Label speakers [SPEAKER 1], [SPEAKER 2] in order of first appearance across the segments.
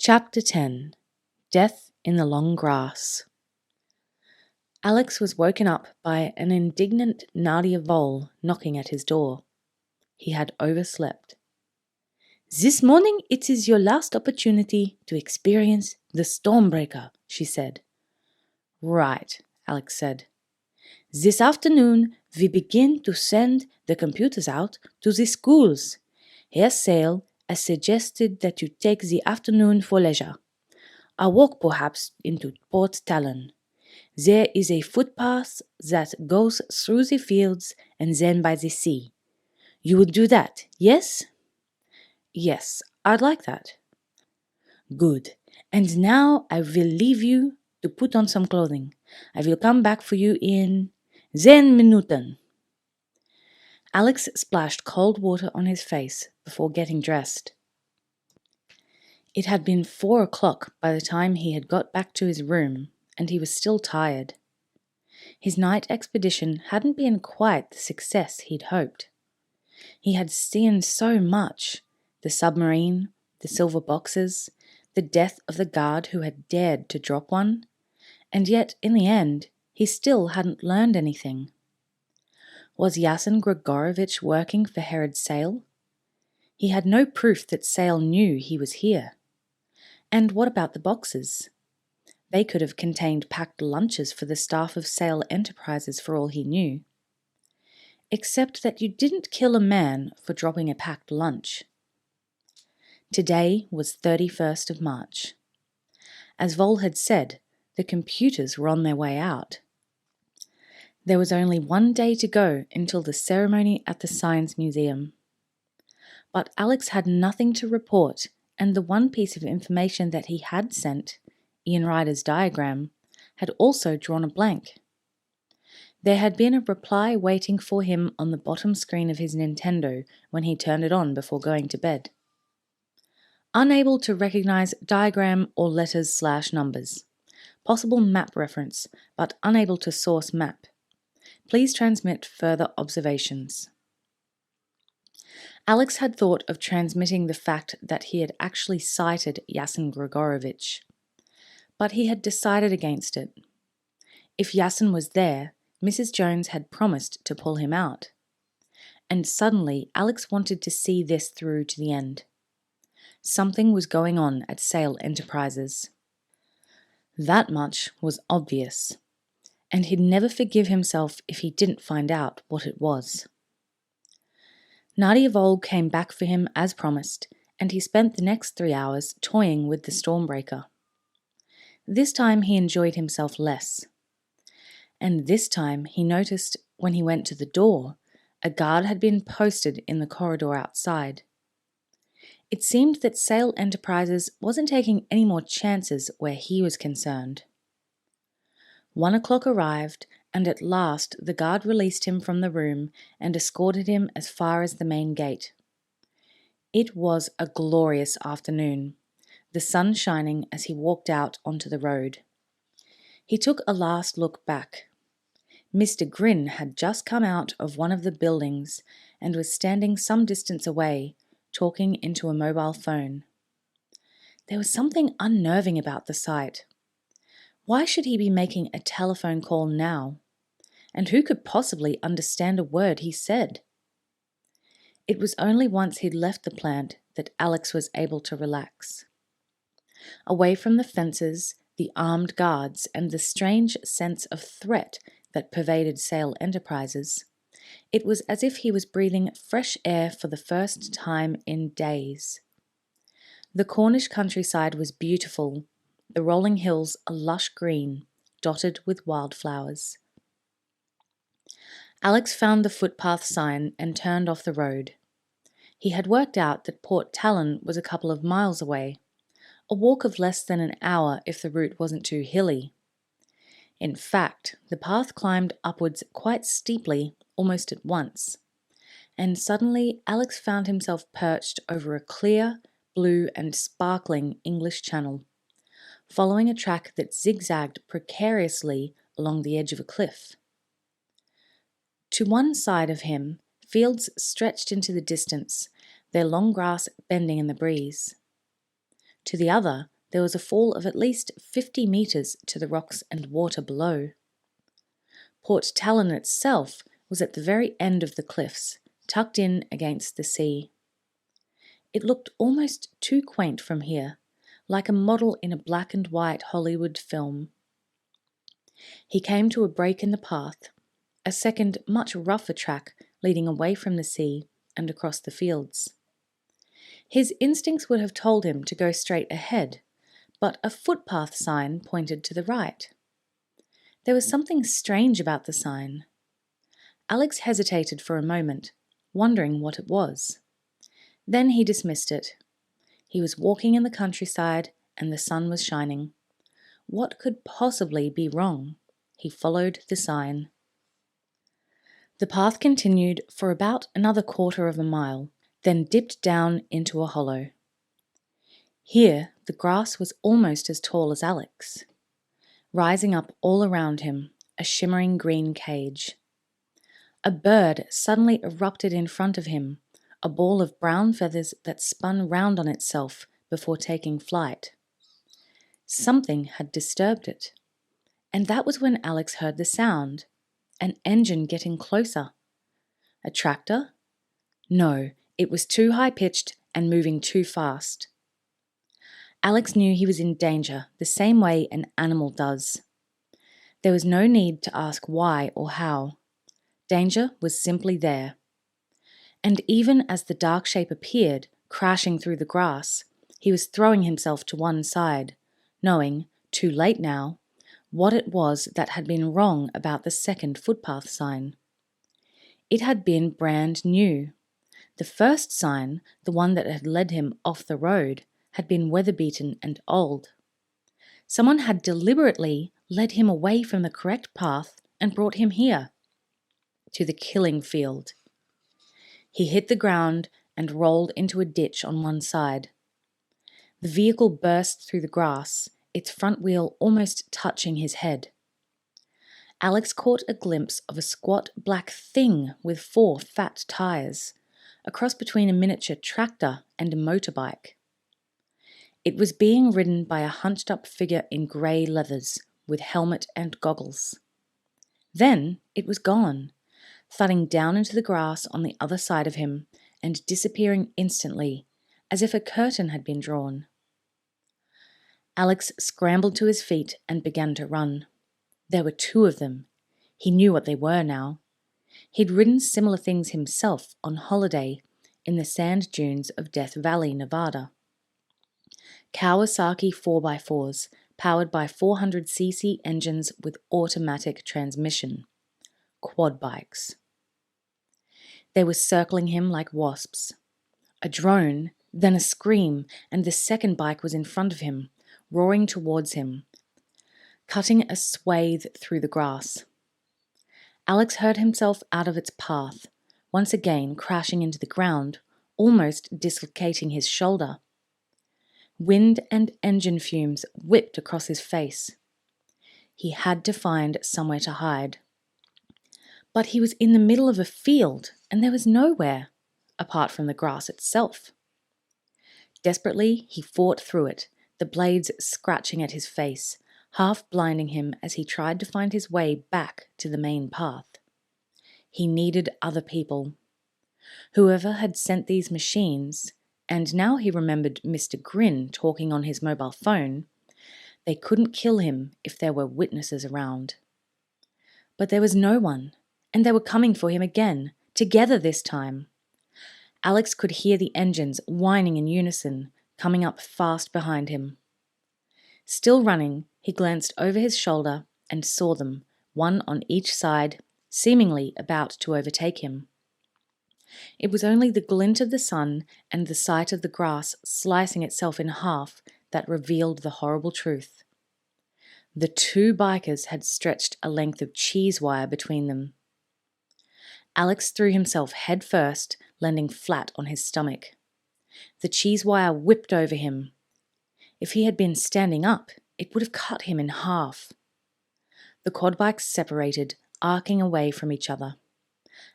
[SPEAKER 1] Chapter 10 Death in the Long Grass. Alex was woken up by an indignant Nadia Vole knocking at his door. He had overslept. "This morning it is your last opportunity to experience the Stormbreaker," she said. "Right," Alex said. "This afternoon we begin to send the computers out to the schools. Herr Sale has suggested that you take the afternoon for leisure. A walk perhaps into Port Talon. There is a footpath that goes through the fields and then by the sea. You would do that, yes?" "Yes, I'd like that." "Good. And now I will leave you to put on some clothing. I will come back for you in 10 Minuten." Alex splashed cold water on his face before getting dressed. It had been 4 o'clock by the time he had got back to his room, and he was still tired. His night expedition hadn't been quite the success he'd hoped. He had seen so much: the submarine, the silver boxes, the death of the guard who had dared to drop one, and yet, in the end, he still hadn't learned anything. Was Yasin Grigorovich working for Herod Sale? He had no proof that Sale knew he was here. And what about the boxes? They could have contained packed lunches for the staff of Sale Enterprises for all he knew. Except that you didn't kill a man for dropping a packed lunch. Today was 31st of March. As Vole had said, the computers were on their way out. There was only 1 day to go until the ceremony at the Science Museum. But Alex had nothing to report, and the one piece of information that he had sent, Ian Ryder's diagram, had also drawn a blank. There had been a reply waiting for him on the bottom screen of his Nintendo when he turned it on before going to bed. Unable to recognize diagram or letters/numbers. Possible map reference, but unable to source map. Please transmit further observations. Alex had thought of transmitting the fact that he had actually sighted Yasin Grigorovich, but he had decided against it. If Yasin was there, Mrs. Jones had promised to pull him out. And suddenly Alex wanted to see this through to the end. Something was going on at Sale Enterprises. That much was obvious, and he'd never forgive himself if he didn't find out what it was. Nadia Vole came back for him as promised, and he spent the next 3 hours toying with the Stormbreaker. This time he enjoyed himself less. And this time he noticed, when he went to the door, a guard had been posted in the corridor outside. It seemed that Sale Enterprises wasn't taking any more chances where he was concerned. 1 o'clock arrived, and at last the guard released him from the room and escorted him as far as the main gate. It was a glorious afternoon, the sun shining as he walked out onto the road. He took a last look back. Mr. Grin had just come out of one of the buildings and was standing some distance away, talking into a mobile phone. There was something unnerving about the sight. Why should he be making a telephone call now? And who could possibly understand a word he said? It was only once he'd left the plant that Alex was able to relax. Away from the fences, the armed guards, and the strange sense of threat that pervaded Sale Enterprises, it was as if he was breathing fresh air for the first time in days. The Cornish countryside was beautiful, the rolling hills a lush green, dotted with wildflowers. Alex found the footpath sign and turned off the road. He had worked out that Port Talon was a couple of miles away, a walk of less than an hour if the route wasn't too hilly. In fact, the path climbed upwards quite steeply almost at once, and suddenly Alex found himself perched over a clear, blue and sparkling English Channel, following a track that zigzagged precariously along the edge of a cliff. To one side of him, fields stretched into the distance, their long grass bending in the breeze. To the other, there was a fall of at least 50 meters to the rocks and water below. Port Talon itself was at the very end of the cliffs, tucked in against the sea. It looked almost too quaint from here, like a model in a black and white Hollywood film. He came to a break in the path, a second, much rougher track leading away from the sea and across the fields. His instincts would have told him to go straight ahead, but a footpath sign pointed to the right. There was something strange about the sign. Alex hesitated for a moment, wondering what it was. Then he dismissed it. He was walking in the countryside and the sun was shining. What could possibly be wrong? He followed the sign. The path continued for about another quarter of a mile, then dipped down into a hollow. Here, the grass was almost as tall as Alex. Rising up all around him, a shimmering green cage. A bird suddenly erupted in front of him, a ball of brown feathers that spun round on itself before taking flight. Something had disturbed it, and that was when Alex heard the sound. An engine getting closer. A tractor? No, it was too high-pitched and moving too fast. Alex knew he was in danger the same way an animal does. There was no need to ask why or how. Danger was simply there. And even as the dark shape appeared, crashing through the grass, he was throwing himself to one side, knowing, too late now, what it was that had been wrong about the second footpath sign. It had been brand new. The first sign, the one that had led him off the road, had been weather-beaten and old. Someone had deliberately led him away from the correct path and brought him here, to the killing field. He hit the ground and rolled into a ditch on one side. The vehicle burst through the grass, its front wheel almost touching his head. Alex caught a glimpse of a squat black thing with 4 fat tires, a cross between a miniature tractor and a motorbike. It was being ridden by a hunched-up figure in grey leathers, with helmet and goggles. Then it was gone, thudding down into the grass on the other side of him and disappearing instantly, as if a curtain had been drawn. Alex scrambled to his feet and began to run. There were 2 of them. He knew what they were now. He'd ridden similar things himself on holiday in the sand dunes of Death Valley, Nevada. Kawasaki 4x4s, powered by 400cc engines with automatic transmission. Quad bikes. They were circling him like wasps. A drone, then a scream, and the second bike was in front of him, roaring towards him, cutting a swathe through the grass. Alex heard himself out of its path, once again crashing into the ground, almost dislocating his shoulder. Wind and engine fumes whipped across his face. He had to find somewhere to hide. But he was in the middle of a field, and there was nowhere, apart from the grass itself. Desperately, he fought through it, the blades scratching at his face, half blinding him as he tried to find his way back to the main path. He needed other people. Whoever had sent these machines, and now he remembered Mr. Grin talking on his mobile phone, they couldn't kill him if there were witnesses around. But there was no one, and they were coming for him again, together this time. Alex could hear the engines whining in unison, coming up fast behind him. Still running, he glanced over his shoulder and saw them, one on each side, seemingly about to overtake him. It was only the glint of the sun and the sight of the grass slicing itself in half that revealed the horrible truth. The 2 bikers had stretched a length of cheese wire between them. Alex threw himself head first, landing flat on his stomach. The cheese wire whipped over him. If he had been standing up, it would have cut him in half. The quad bikes separated, arcing away from each other.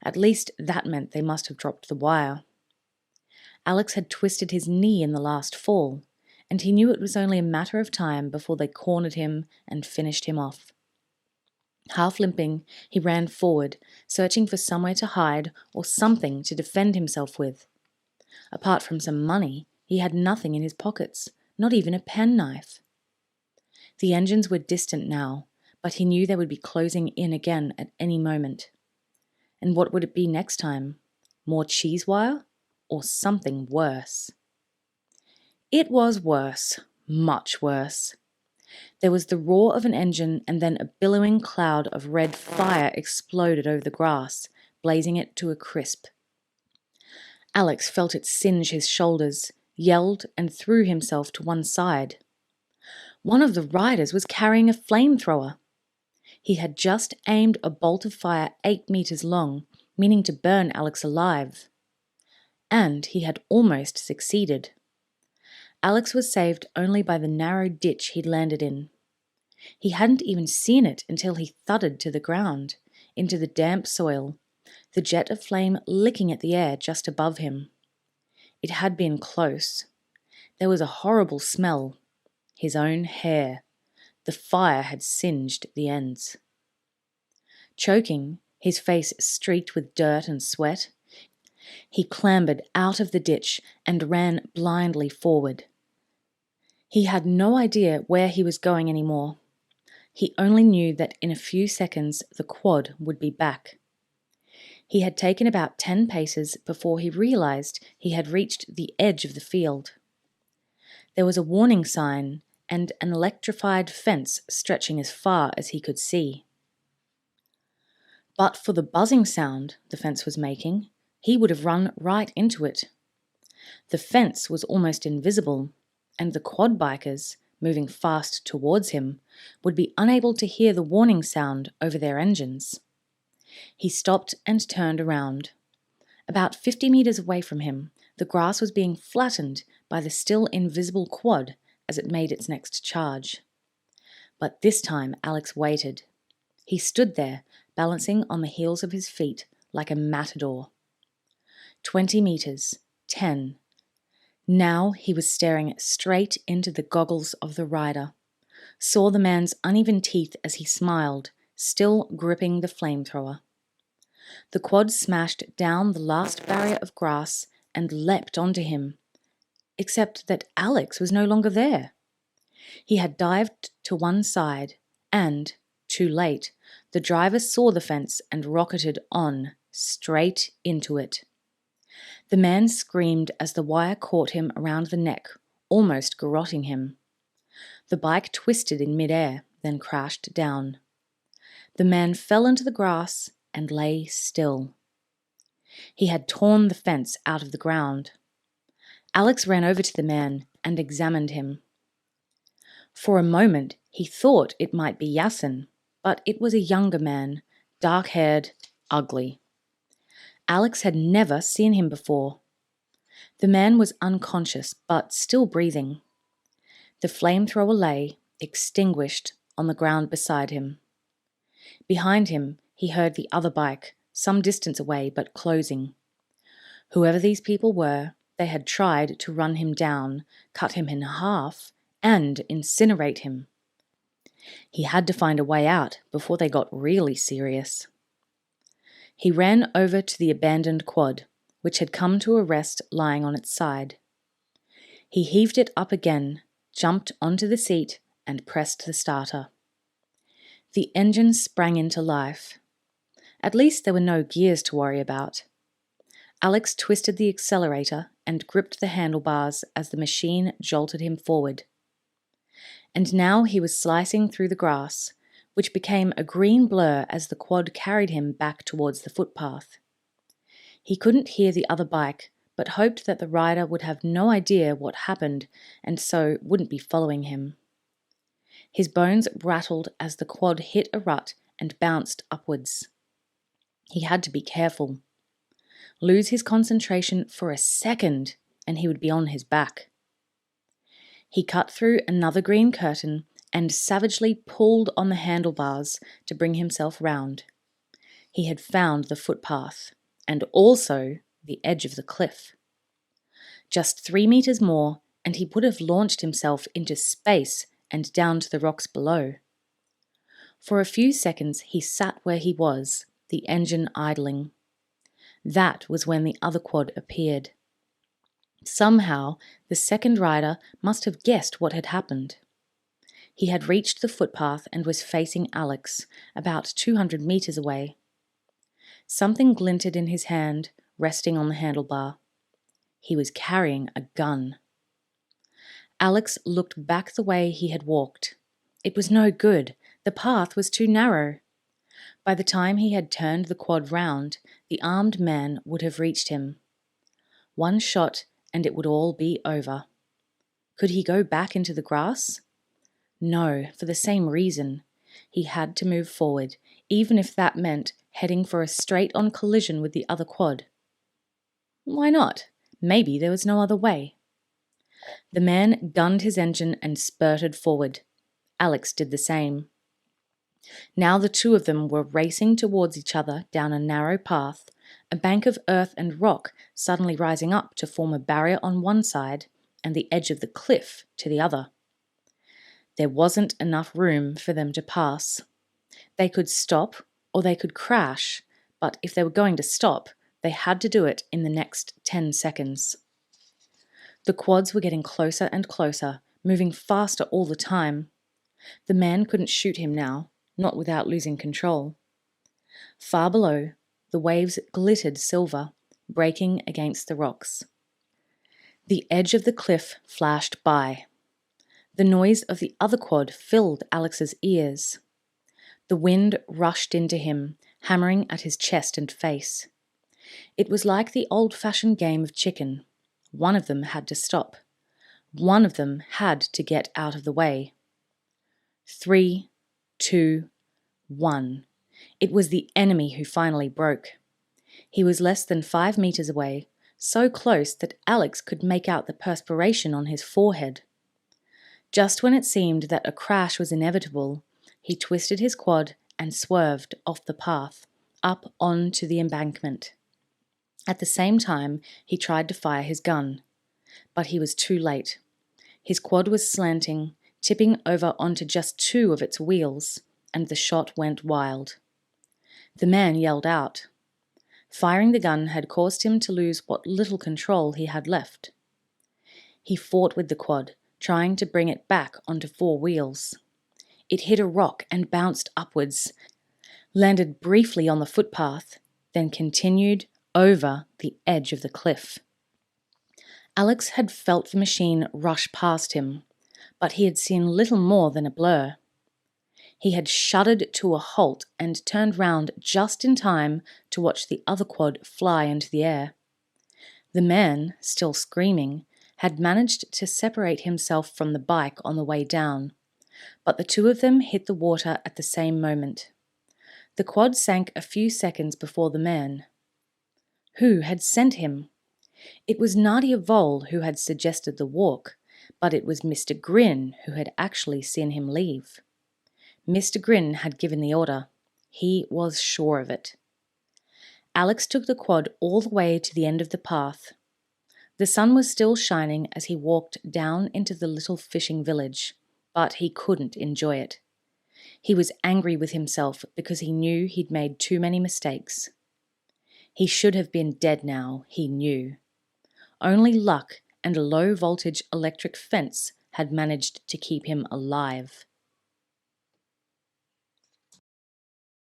[SPEAKER 1] At least that meant they must have dropped the wire. Alex had twisted his knee in the last fall, and he knew it was only a matter of time before they cornered him and finished him off. Half limping, he ran forward, searching for somewhere to hide or something to defend himself with. Apart from some money, he had nothing in his pockets, not even a penknife. The engines were distant now, but he knew they would be closing in again at any moment. And what would it be next time? More cheese wire? Or something worse? It was worse, much worse. There was the roar of an engine, and then a billowing cloud of red fire exploded over the grass, blazing it to a crisp. Alex felt it singe his shoulders, yelled, and threw himself to one side. One of the riders was carrying a flamethrower. He had just aimed a bolt of fire 8 meters long, meaning to burn Alex alive. And he had almost succeeded. Alex was saved only by the narrow ditch he'd landed in. He hadn't even seen it until he thudded to the ground, into the damp soil, the jet of flame licking at the air just above him. It had been close. There was a horrible smell. His own hair. The fire had singed the ends. Choking, his face streaked with dirt and sweat, he clambered out of the ditch and ran blindly forward. He had no idea where he was going anymore. He only knew that in a few seconds the quad would be back. He had taken about 10 paces before he realized he had reached the edge of the field. There was a warning sign and an electrified fence stretching as far as he could see. But for the buzzing sound the fence was making, he would have run right into it. The fence was almost invisible, and the quad bikers, moving fast towards him, would be unable to hear the warning sound over their engines. He stopped and turned around. About 50 meters away from him, the grass was being flattened by the still invisible quad as it made its next charge. But this time Alex waited. He stood there, balancing on the heels of his feet like a matador. 20 meters, 10. Now he was staring straight into the goggles of the rider, saw the man's uneven teeth as he smiled, still gripping the flamethrower. The quad smashed down the last barrier of grass and leapt onto him, except that Alex was no longer there. He had dived to one side, and, too late, the driver saw the fence and rocketed on, straight into it. The man screamed as the wire caught him around the neck, almost garroting him. The bike twisted in midair, then crashed down. The man fell into the grass and lay still. He had torn the fence out of the ground. Alex ran over to the man and examined him. For a moment he thought it might be Yasin, but it was a younger man, dark-haired, ugly. Alex had never seen him before. The man was unconscious, but still breathing. The flamethrower lay, extinguished, on the ground beside him. Behind him, he heard the other bike, some distance away but closing. Whoever these people were, they had tried to run him down, cut him in half, and incinerate him. He had to find a way out before they got really serious. He ran over to the abandoned quad, which had come to a rest lying on its side. He heaved it up again, jumped onto the seat, and pressed the starter. The engine sprang into life. At least there were no gears to worry about. Alex twisted the accelerator and gripped the handlebars as the machine jolted him forward. And now he was slicing through the grass, which became a green blur as the quad carried him back towards the footpath. He couldn't hear the other bike, but hoped that the rider would have no idea what happened and so wouldn't be following him. His bones rattled as the quad hit a rut and bounced upwards. He had to be careful. Lose his concentration for a second and he would be on his back. He cut through another green curtain and savagely pulled on the handlebars to bring himself round. He had found the footpath, and also the edge of the cliff. Just 3 meters more, and he would have launched himself into space and down to the rocks below. For a few seconds he sat where he was, the engine idling. That was when the other quad appeared. Somehow, the second rider must have guessed what had happened. He had reached the footpath and was facing Alex, about 200 meters away. Something glinted in his hand, resting on the handlebar. He was carrying a gun. Alex looked back the way he had walked. It was no good. The path was too narrow. By the time he had turned the quad round, the armed man would have reached him. One shot and it would all be over. Could he go back into the grass? No, for the same reason. He had to move forward, even if that meant heading for a straight-on collision with the other quad. Why not? Maybe there was no other way. The man gunned his engine and spurted forward. Alex did the same. Now the two of them were racing towards each other down a narrow path, a bank of earth and rock suddenly rising up to form a barrier on one side and the edge of the cliff to the other. There wasn't enough room for them to pass. They could stop or they could crash, but if they were going to stop, they had to do it in the next 10 seconds. The quads were getting closer and closer, moving faster all the time. The man couldn't shoot him now, not without losing control. Far below, the waves glittered silver, breaking against the rocks. The edge of the cliff flashed by. The noise of the other quad filled Alex's ears. The wind rushed into him, hammering at his chest and face. It was like the old-fashioned game of chicken. One of them had to stop. One of them had to get out of the way. 3, 2, 1. It was the enemy who finally broke. He was less than 5 meters away, so close that Alex could make out the perspiration on his forehead. Just when it seemed that a crash was inevitable, he twisted his quad and swerved off the path, up onto the embankment. At the same time, he tried to fire his gun, but he was too late. His quad was slanting, tipping over onto just 2 of its wheels, and the shot went wild. The man yelled out. Firing the gun had caused him to lose what little control he had left. He fought with the quad, trying to bring it back onto 4 wheels. It hit a rock and bounced upwards, landed briefly on the footpath, then continued over the edge of the cliff. Alex had felt the machine rush past him, but he had seen little more than a blur. He had shuddered to a halt and turned round just in time to watch the other quad fly into the air. The man, still screaming, had managed to separate himself from the bike on the way down, but the two of them hit the water at the same moment. The quad sank a few seconds before the man. Who had sent him? It was Nadia Vole who had suggested the walk, but it was Mr. Grin who had actually seen him leave. Mr. Grin had given the order. He was sure of it. Alex took the quad all the way to the end of the path. The sun was still shining as he walked down into the little fishing village, but he couldn't enjoy it. He was angry with himself because he knew he'd made too many mistakes. He should have been dead now, he knew. Only luck and a low-voltage electric fence had managed to keep him alive.